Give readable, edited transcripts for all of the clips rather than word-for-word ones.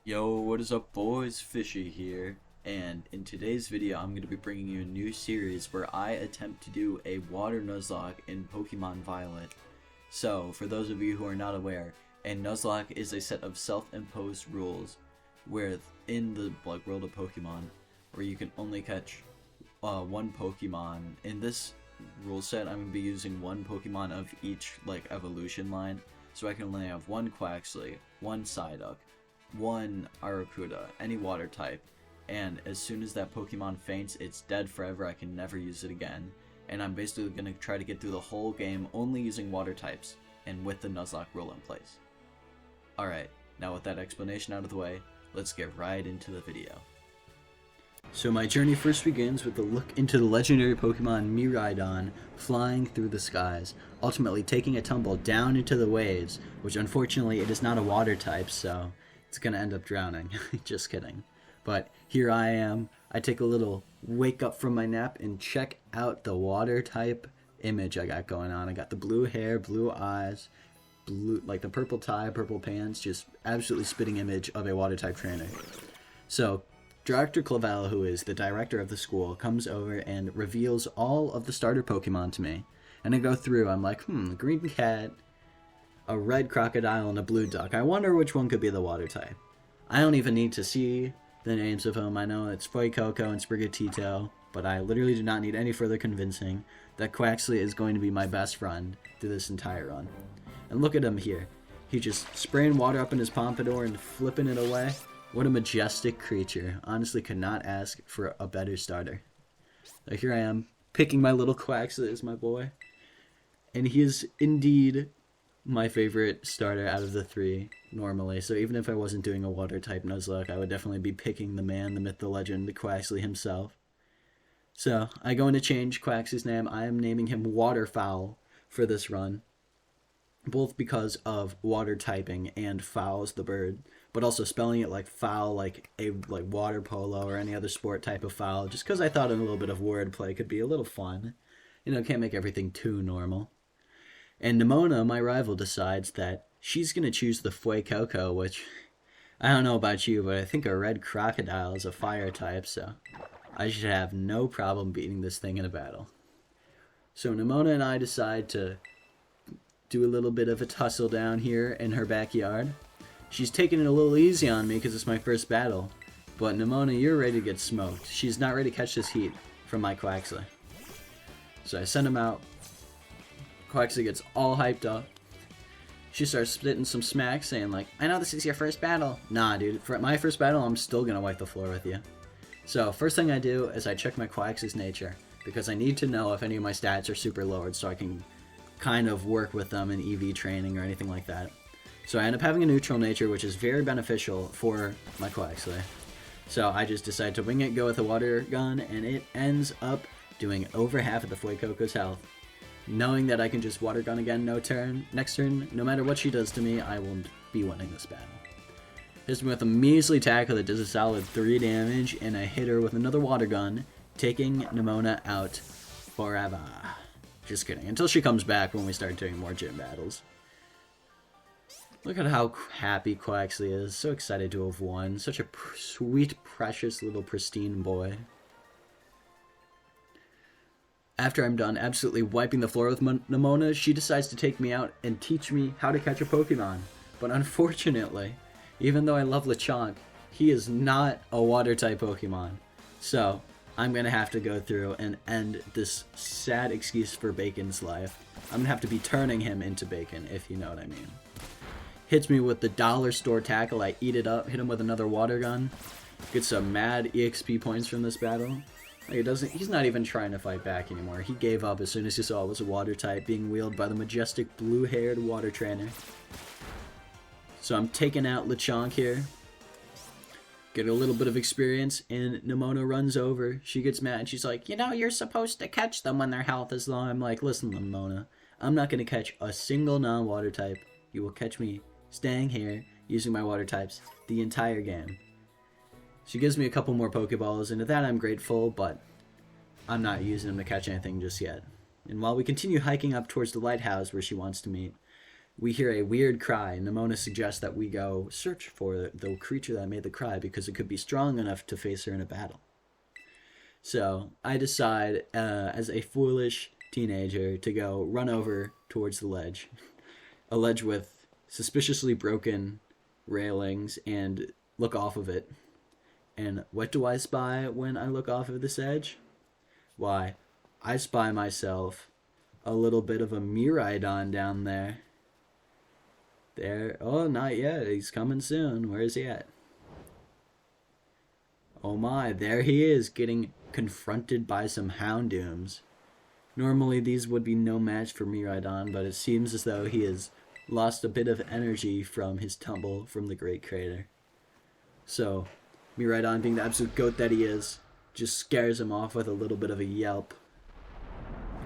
Yo, what is up boys? Fishy here, and in today's video I'm going to be bringing you a new series where I attempt to do a water Nuzlocke in Pokemon Violet. So, for those of you who are not aware, a Nuzlocke is a set of self-imposed rules where in the world of Pokemon, where you can only catch one Pokemon. In this rule set, I'm going to be using one Pokemon of each evolution line, so I can only have one Quaxly, one Psyduck, one Arrokuda, any water type, and as soon as that Pokemon faints, it's dead forever. I can never use it again, and I'm basically going to try to get through the whole game only using water types and with the Nuzlocke rule in place. Alright, now with that explanation out of the way, let's get right into the video. So my journey first begins with a look into the legendary Pokemon Miraidon flying through the skies, ultimately taking a tumble down into the waves, which unfortunately it is not a water type, so it's gonna end up drowning. Just kidding. But here I am. I take a little wake up from my nap and check out the water type image I got going on. I got the blue hair, blue eyes, blue, like the purple tie, purple pants, just absolutely spitting image of a water type trainer. So Dr. Clavel, who is the director of the school, comes over and reveals all of the starter Pokemon to me. And I go through, I'm like, a green cat, a red crocodile, and a blue duck. I wonder which one could be the water type. I don't even need to see the names of them. I know it's Fuecoco and Sprigatito, but I literally do not need any further convincing that Quaxly is going to be my best friend through this entire run. And look at him here. He's just spraying water up in his pompadour and flipping it away. What a majestic creature. Honestly, could not ask for a better starter. So here I am, picking my little Quaxly as my boy. And he is indeed my favorite starter out of the three normally. So even if I wasn't doing a water type Nuzlocke, I would definitely be picking the man, the myth, the legend, the Quaxly himself. So I go in to change Quaxly's name. I am naming him Waterfowl for this run, both because of water typing and fowls the bird, but also spelling it like foul, like water polo or any other sport type of foul, just because I thought a little bit of wordplay could be a little fun. You know, can't make everything too normal. And Nimona, my rival, decides that she's going to choose the Fuecoco, which, I don't know about you, but I think a red crocodile is a fire type, so I should have no problem beating this thing in a battle. So Nimona and I decide to do a little bit of a tussle down here in her backyard. She's taking it a little easy on me because it's my first battle, but Nimona, you're ready to get smoked. She's not ready to catch this heat from my Quaxly. So I send him out. Quaxly gets all hyped up. She starts spitting some smack, saying like, I know this is your first battle. Nah, dude, for my first battle, I'm still gonna wipe the floor with you. So first thing I do is I check my Quaxly's nature, because I need to know if any of my stats are super lowered so I can kind of work with them in EV training or anything like that. So I end up having a neutral nature, which is very beneficial for my Quaxly. So I just decide to wing it, go with a water gun, and it ends up doing over half of the Fuecoco's health. Knowing that I can just water gun again next turn, no matter what she does to me, I will be winning this battle. Hits me with a measly tackle that does a solid 3 damage, and I hit her with another water gun, taking Nimona out forever. Just kidding, until she comes back when we start doing more gym battles. Look at how happy Quaxly is, so excited to have won. Such a sweet, precious little pristine boy. After I'm done absolutely wiping the floor with Nimona, she decides to take me out and teach me how to catch a Pokemon. But unfortunately, even though I love Lechonk, he is not a water-type Pokemon. So I'm going to have to go through and end this sad excuse for Bacon's life. I'm going to have to be turning him into Bacon, if you know what I mean. Hits me with the dollar store tackle, I eat it up, hit him with another water gun. Get some mad EXP points from this battle. He's not even trying to fight back anymore. He gave up as soon as he saw it was a water type being wielded by the majestic blue-haired water trainer. So I'm taking out Lechonk here. Get a little bit of experience, and Nimona runs over. She gets mad. She's like, you know, you're supposed to catch them when their health is low. I'm like, listen, Nimona, I'm not going to catch a single non-water type. You will catch me staying here, using my water types, the entire game. She gives me a couple more Pokeballs, and at that I'm grateful, but I'm not using them to catch anything just yet. And while we continue hiking up towards the lighthouse where she wants to meet, we hear a weird cry. Nimona suggests that we go search for the creature that made the cry because it could be strong enough to face her in a battle. So I decide, as a foolish teenager, to go run over towards the ledge. A ledge with suspiciously broken railings, and look off of it. And what do I spy when I look off of this edge? Why, I spy myself a little bit of a Miraidon down there. There. Oh, not yet. He's coming soon. Where is he at? Oh my, there he is, getting confronted by some Houndooms. Normally these would be no match for Miraidon, but it seems as though he has lost a bit of energy from his tumble from the Great Crater. So, Miraidon, being the absolute goat that he is, just scares him off with a little bit of a yelp.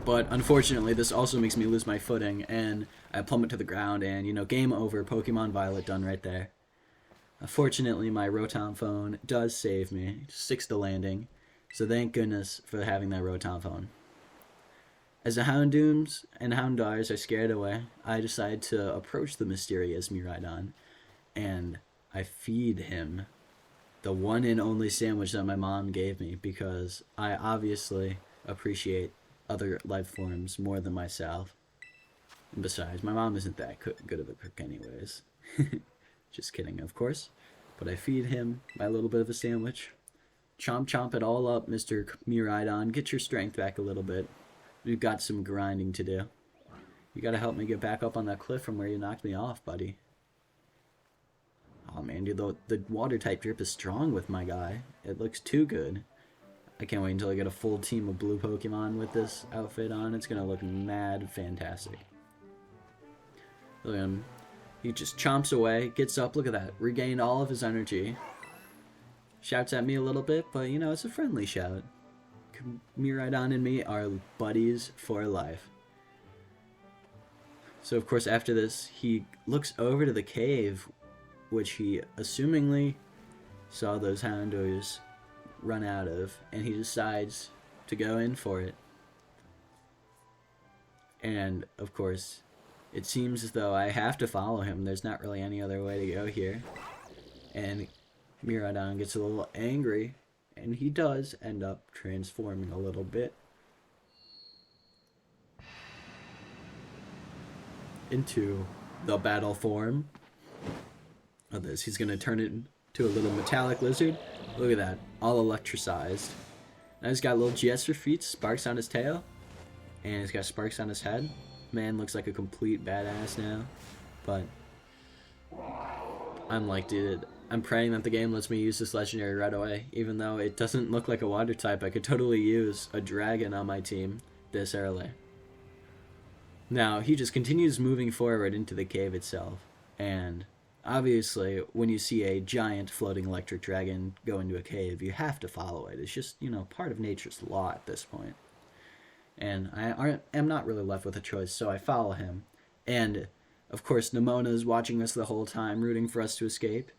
But unfortunately, this also makes me lose my footing, and I plummet to the ground, and, you know, game over, Pokemon Violet done right there. Fortunately, my Rotom phone does save me, sticks to landing, so thank goodness for having that Rotom phone. As the Houndooms and Houndars are scared away, I decide to approach the mysterious Miraidon, and I feed him the one and only sandwich that my mom gave me, because I obviously appreciate other life forms more than myself. And besides, my mom isn't that good of a cook anyways. Just kidding, of course. But I feed him my little bit of a sandwich. Chomp chomp it all up, Mr. Miraidon. Get your strength back a little bit. We've got some grinding to do. You gotta help me get back up on that cliff from where you knocked me off, buddy. Oh man, dude, the water type drip is strong with my guy. It looks too good. I can't wait until I get a full team of blue Pokemon with this outfit on. It's gonna look mad fantastic. Look at him. He just chomps away, gets up, look at that. Regained all of his energy. Shouts at me a little bit, but you know, it's a friendly shout. Miraidon and me are buddies for life. So of course after this, he looks over to the cave, which he assumingly saw those Houndours run out of, and he decides to go in for it. And of course, it seems as though I have to follow him. There's not really any other way to go here. And Miraidon gets a little angry, and he does end up transforming a little bit into the battle form of this. He's going to turn it into a little metallic lizard. Look at that, all electricized. Now he's got little GS for feet, sparks on his tail, and he's got sparks on his head. Man looks like a complete badass now, but I'm like, dude, I'm praying that the game lets me use this legendary right away. Even though it doesn't look like a water type, I could totally use a dragon on my team this early. Now, he just continues moving forward into the cave itself, and obviously, when you see a giant floating electric dragon go into a cave, you have to follow it. It's just, you know, part of nature's law at this point. And I am not really left with a choice, so I follow him. And, of course, Nimona is watching us the whole time, rooting for us to escape.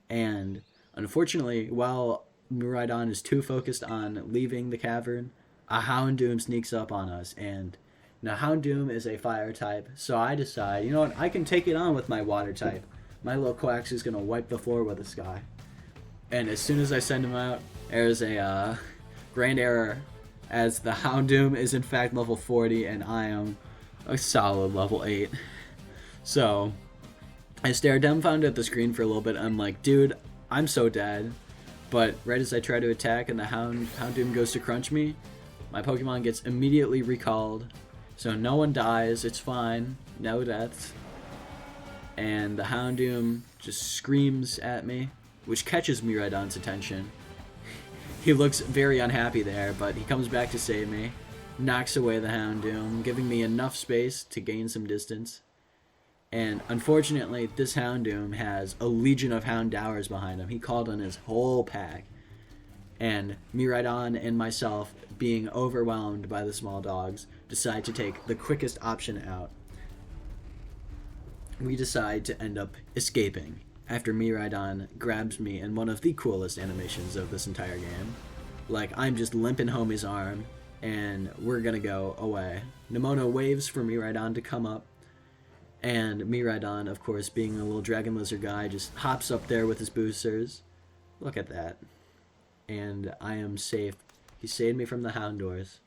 And, unfortunately, while Miraidon is too focused on leaving the cavern, a Houndoom sneaks up on us. And now Houndoom is a fire type, so I decide, you know what, I can take it on with my water type. My little Coax is going to wipe the floor with this guy. And as soon as I send him out, there's a grand error, as the Houndoom is in fact level 40 and I am a solid level 8. So I stare dumbfounded at the screen for a little bit. I'm like, dude, I'm so dead. But right as I try to attack and the Houndoom goes to crunch me, my Pokemon gets immediately recalled. So no one dies, it's fine, no deaths. And the Houndoom just screams at me, which catches Miraidon's attention. He looks very unhappy there, but he comes back to save me, knocks away the Houndoom, giving me enough space to gain some distance. And unfortunately, this Houndoom has a legion of Houndours behind him. He called on his whole pack. And Miraidon and myself, being overwhelmed by the small dogs, decide to take the quickest option out. We decide to end up escaping after Miraidon grabs me in one of the coolest animations of this entire game. Like, I'm just limping home his arm, and we're gonna go away. Nimona waves for Miraidon to come up, And Miraidon, of course, being a little dragon lizard guy, just hops up there with his boosters. Look at that. And I am safe. He saved me from the Houndours.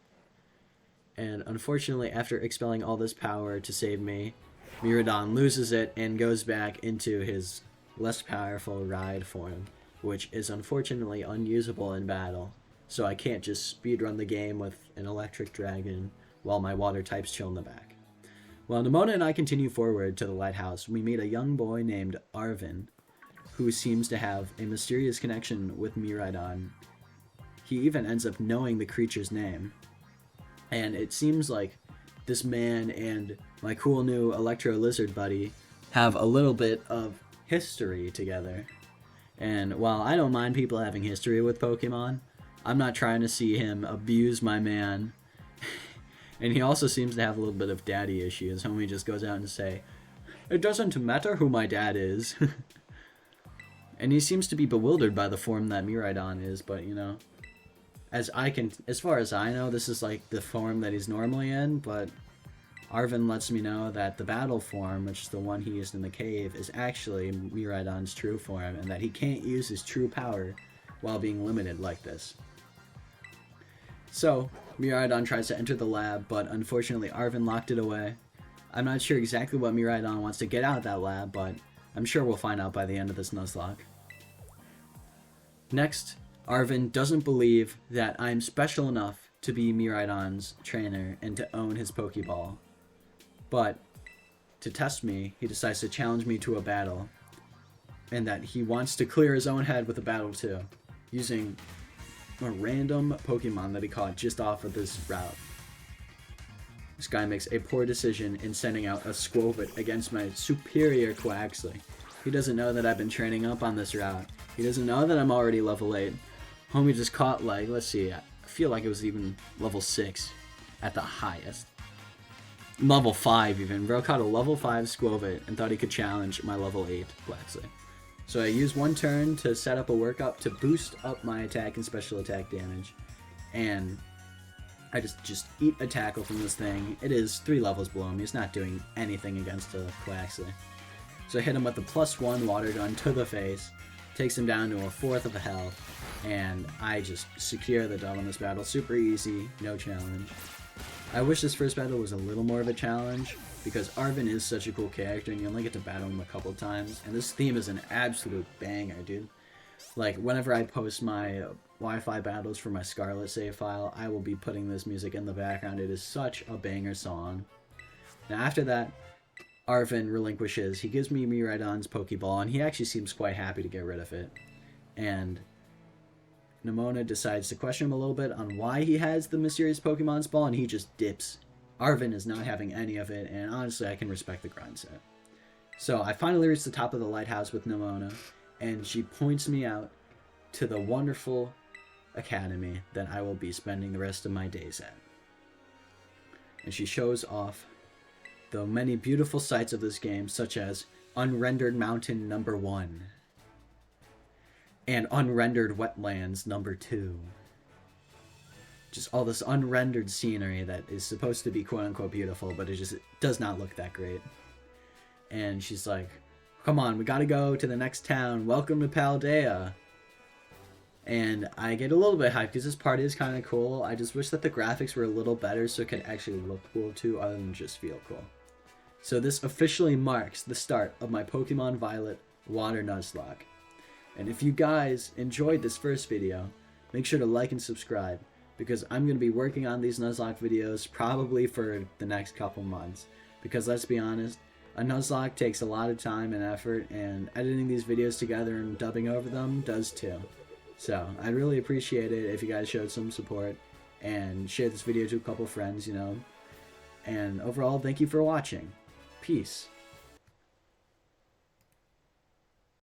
And unfortunately, after expelling all this power to save me, Miraidon loses it and goes back into his less powerful ride form, which is unfortunately unusable in battle. So I can't just speedrun the game with an electric dragon while my water types chill in the back. While Nemona and I continue forward to the lighthouse, we meet a young boy named Arvin, who seems to have a mysterious connection with Miraidon. He even ends up knowing the creature's name. And it seems like this man and my cool new Electro Lizard buddy have a little bit of history together. And while I don't mind people having history with Pokemon, I'm not trying to see him abuse my man. And he also seems to have a little bit of daddy issues. Homie just goes out and say, "It doesn't matter who my dad is." And he seems to be bewildered by the form that Miraidon is, but you know, as far as I know, this is like the form that he's normally in, but Arvin lets me know that the battle form, which is the one he used in the cave, is actually Miraidon's true form, and that he can't use his true power while being limited like this. So, Miraidon tries to enter the lab, but unfortunately Arvin locked it away. I'm not sure exactly what Miraidon wants to get out of that lab, but I'm sure we'll find out by the end of this Nuzlocke. Next, Arvin doesn't believe that I'm special enough to be Miraidon's trainer and to own his Pokeball. But, to test me, he decides to challenge me to a battle, and that he wants to clear his own head with a battle too, using a random Pokemon that he caught just off of this route. This guy makes a poor decision in sending out a Squovit against my superior Quaxly. He doesn't know that I've been training up on this route. He doesn't know that I'm already level 8. Homie just caught, like, let's see, I feel like it was even level 6 at the highest. Level 5 even. Bro caught a level 5 Squovit and thought he could challenge my level 8 Quaxly. So I used one turn to set up a workup to boost up my attack and special attack damage. And I just eat a tackle from this thing. It is 3 levels below me. It's not doing anything against a Quaxly. So I hit him with the +1 water gun to the face. Takes him down to a 1/4 of a health. And I just secure the dub on this battle. Super easy, no challenge. I wish this first battle was a little more of a challenge, because Arvin is such a cool character and you only get to battle him a couple times. And this theme is an absolute banger, dude. Like, whenever I post my Wi-Fi battles for my Scarlet save file, I will be putting this music in the background. It is such a banger song. Now after that, Arvin relinquishes. He gives me Miraidon's Pokeball, and he actually seems quite happy to get rid of it. And Nemona decides to question him a little bit on why he has the mysterious Pokemon's ball, and he just dips. Arvin is not having any of it, and honestly, I can respect the grind set. So I finally reach the top of the lighthouse with Nemona, and she points me out to the wonderful academy that I will be spending the rest of my days at. And she shows off the many beautiful sights of this game, such as Unrendered Mountain number 1 and Unrendered Wetlands number 2. Just all this unrendered scenery that is supposed to be quote-unquote beautiful, but it does not look that great. And she's like, "Come on, we gotta go to the next town. Welcome to Paldea." And I get a little bit hyped because this part is kind of cool. I just wish that the graphics were a little better so it could actually look cool too, other than just feel cool. So this officially marks the start of my Pokemon Violet Water Nuzlocke. And if you guys enjoyed this first video, make sure to like and subscribe, because I'm going to be working on these Nuzlocke videos probably for the next couple months. Because let's be honest, a Nuzlocke takes a lot of time and effort, and editing these videos together and dubbing over them does too. So I'd really appreciate it if you guys showed some support and shared this video to a couple friends, you know. And overall, thank you for watching. Peace.